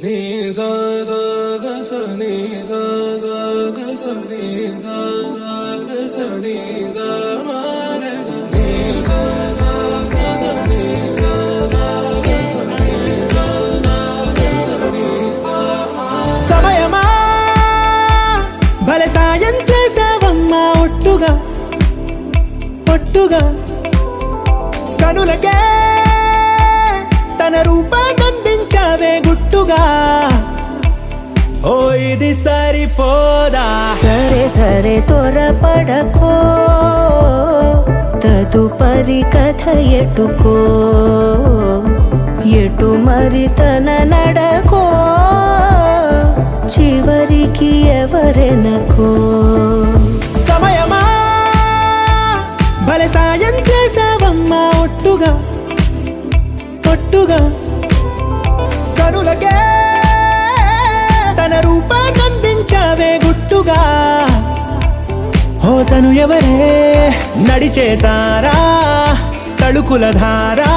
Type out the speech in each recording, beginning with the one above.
నీ సా సా గ స నీ సా సా గ స నీ సా సా గ స నీ సా మా గ స నీ సా సా గ స నీ సా సా గ స నీ సా సా గ స నీ సా మా సమయమా భలే సాయం చేసావమ్మా ఒట్టుగా ఒట్టుగా కనులకే తన రూపాన్నందించావే గుట్టుగా ఓ ఇది సరిపోదా సరే సరే త్వరపడకో తదుపరి కథ ఎటుకో ఎటు మరి తన నడకో చివరికి ఎవరెనకో సమయమా భలే సాయం చేసావమ్మా ఒట్టుగా ఒట్టుగా కనులకే తన రూపాన్నందించావే గుట్టుగా ఓ తను ఎవరే నడిచే తారా తడుకుల ధారా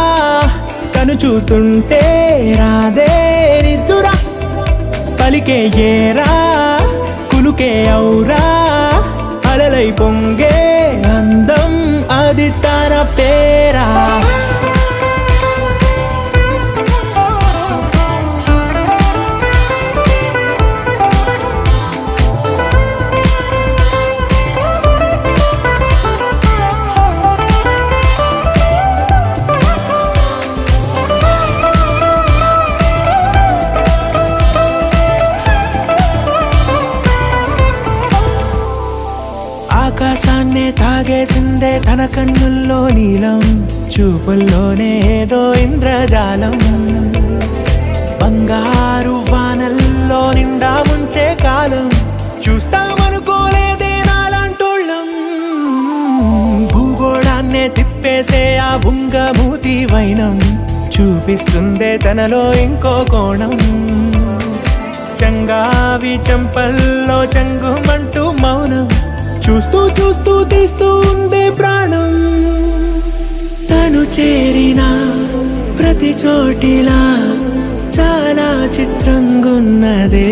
తను చూస్తుంటే రాదే నిద్దురా పలికే ఏరా కులుకే ఔరా అలలై పొంగే అందం అది తన పేరా ఆకాశాన్నే తాగేసిందే తన కన్నుల్లో నీలం చూపుల్లోనే ఏదో ఇంద్రజాలం బంగారు వానల్లో నిండా ముంచే కాలం చూస్తామనుకోలేదే నాలాంటోళ్ళం భూగోళాన్నే తిప్పేసే ఆ బుంగమూతి వైనం చూపిస్తుందే తనలో ఇంకో కోణం చంగావి చంపల్లో చంగుమంటూ మౌనం చూస్తూ చూస్తూ తీస్తూ ఉందే ప్రాణం తను చేరిన ప్రతి చోటిలా చాలా చిత్రంగున్నదే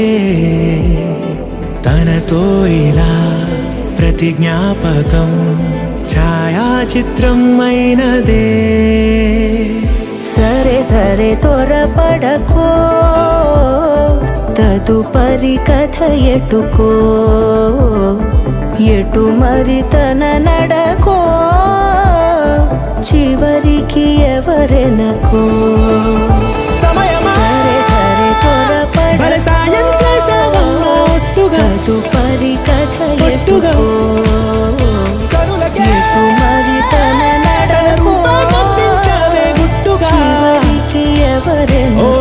తనతో ఇలా ప్రతి జ్ఞాపకం ఛాయాచిత్రం అయినదే సరే సరే త్వరపడకో తదుపరి కథ ఎటుకో ఎటు మరి తన నడకో చివరికి ఎవరెనకో సమయమా సరే సరే భలే సాయం చేసావమ్మా ఒట్టుగా తదుపరి కథ ఒట్టుగా ఎటుకో కనులకే ఎటు మరి తన నడకో రూపాన్నందించావే గుట్టుగా చివరికి ఎవరెనకో ఓ